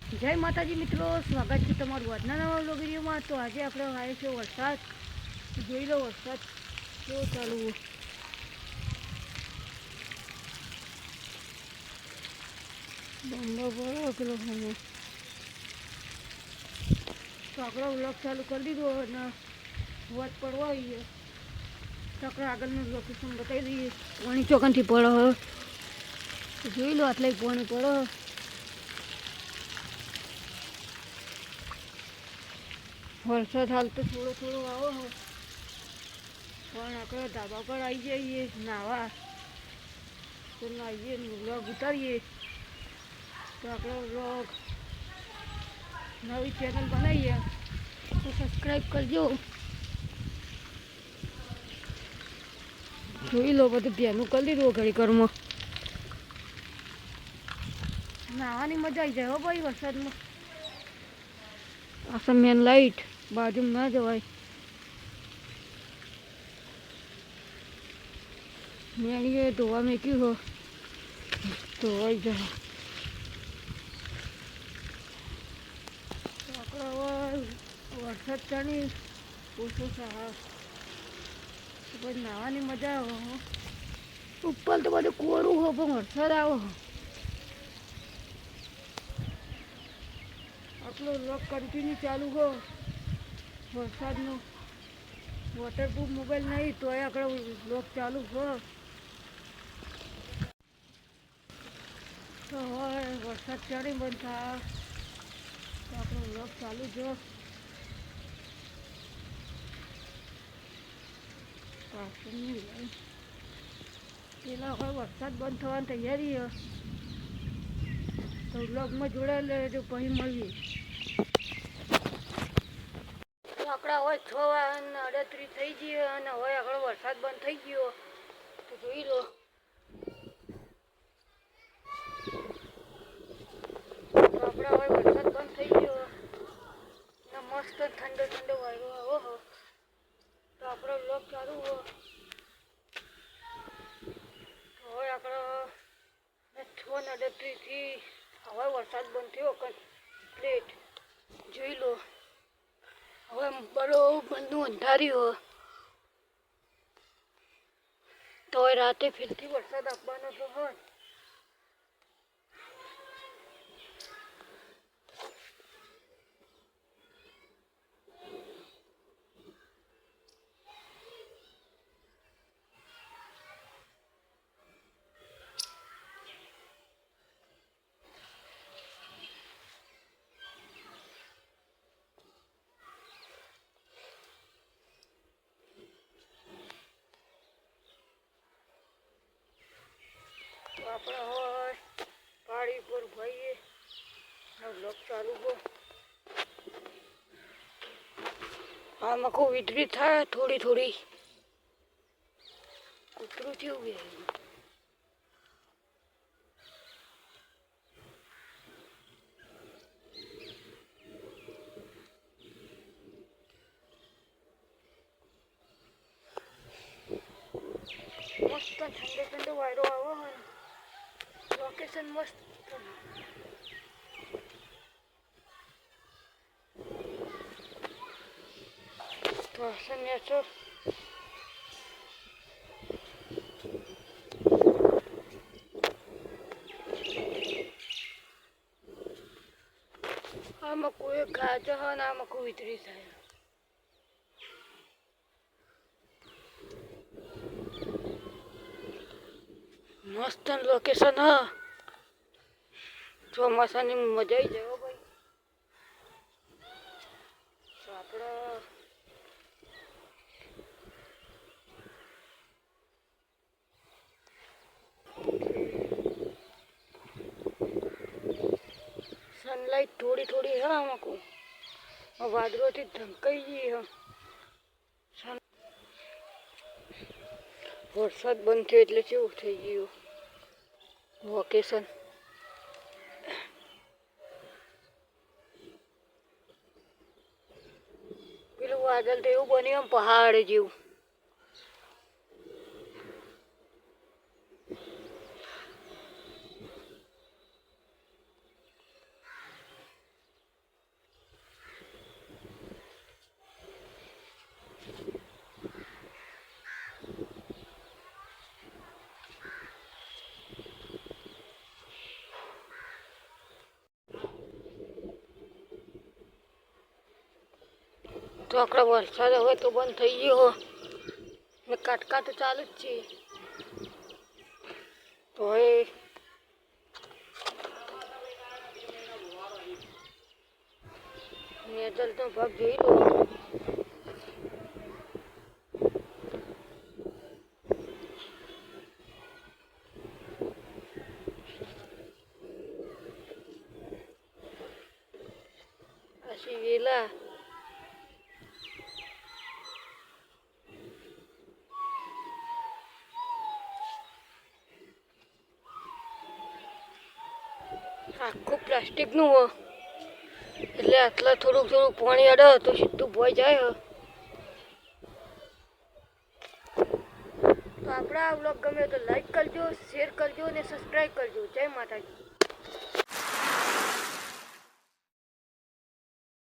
જય માતાજી મિત્રો, સ્વાગત છે તમારું આજના નવા વ્લોગ વિડીયોમાં। તો આજે આપણે આવ્યો છે વરસાદ, જોઈ લો વરસાદ કેવો ચાલુ બંબો પડો પેલો ખાને। તો આપણો વ્લોગ ચાલુ કરી દીધો અને વોચ પડવા આવીએ તો આપણે આગળનું લોકેશન બતાવી દઈએ। પાણી ચોકનથી પડો જોઈ લો, આટલે પાણી પડો। વરસાદ હાલ તો થોડો થોડો આવો પણ આપણે ધાબા પર આવી જઈએ નાવા, તો નાહીએ વ્લોગ ઉતારીએ। તો આપણો વ્લોગ નવી ચેનલ બનાવીએ તો સબસ્ક્રાઈબ કરજો। જોઈ લો બધું ધ્યાનું કરી દીધું ઘડીકરમાં। નાવાની મજા આવી જાય હો ભાઈ વરસાદમાં। આ મેન લાઈટ બાજુમાં ના જવાય, મેણીએ ધોવા મેક્યું હો ધોવાઈ જાય। તો આપણે વરસાદ ચાની ઓછો સારા પછી નાવાની મજા આવે। ઉપર તો બધું કોરું હો પણ વરસાદ આવો। આપણો વ્લોગ કન્ટિન્યુ ચાલુ હો વરસાદનો। વોટરપ્રૂફ મોબાઈલ નહીં તોય આપણો વ્લોગ ચાલુ હો। તો હવે વરસાદ ક્યારે બંધ થાય તો આપણો વ્લોગ ચાલુ જો। પેલા હવે વરસાદ બંધ થવાની તૈયારી છે તો વ્લોગમાં જોડાયેલા રહેજો, પછી મળીએ। તો આપણા હવે 6:38 થઈ ગઈ અને હવે આગળ વરસાદ બંધ થઈ ગયો તો જોઈ લો। તો આપણે હવે વરસાદ બંધ થઈ ગયો ને મસ્ત ઠંડો ઠંડો વાયરો આવો હો તો આપણો વ્લોગ ચાલુ હો। હવે આપણે 6:38થી હવે વરસાદ બંધ થયો કમ્પ્લીટ જોઈ લો। હવે બરોબરનું અંધાર્યું તો રાતે ફરીથી વરસાદ આપવાનો તો હોય। તો આપણે હોય પાડી પર ભાઈએ વ્લોગ ચાલુ હો। આમાં કોઈ વીજળી થાય થોડી થોડી કૂતરું થયું બે મસ્ત ઠંડો ઠંડો વાયરો આવો હોય લોકેશન મસ્ત। તો નેચર આમાં કોઈ ગાજો હોય ને આમાં કોઈ વીજળી થાય। મસ્ત લોકેશન હા, ચોમાસાની મજા આવી જાય ભાઈ। તો આપણે સનલાઈટ થોડી થોડી હા આમાં કોઈ વાદળોથી ઢંકાઈ ગઈ હા। વરસાદ બંધ થયો એટલે કેવું થઈ ગયું લોકેશન। પેલું વાદળ તો એવું બન્યું આમ પહાડ જેવું। તો આપણે વરસાદ હવે તો બંધ થઈ ગયો ને કાટકા તો ચાલુ જ છે. તો હવે મેજલનો ભાગ જોઈ લો. પછી વેલા આખું પ્લાસ્ટિકનું હોય એટલે આટલા થોડુંક પાણી અડે તો સીધું ભોય જાય. તો આપણા આ વ્લોગ ગમે તો લાઈક કરજો, શેર કરજો અને સબસ્ક્રાઈબ કરજો. જય માતાજી.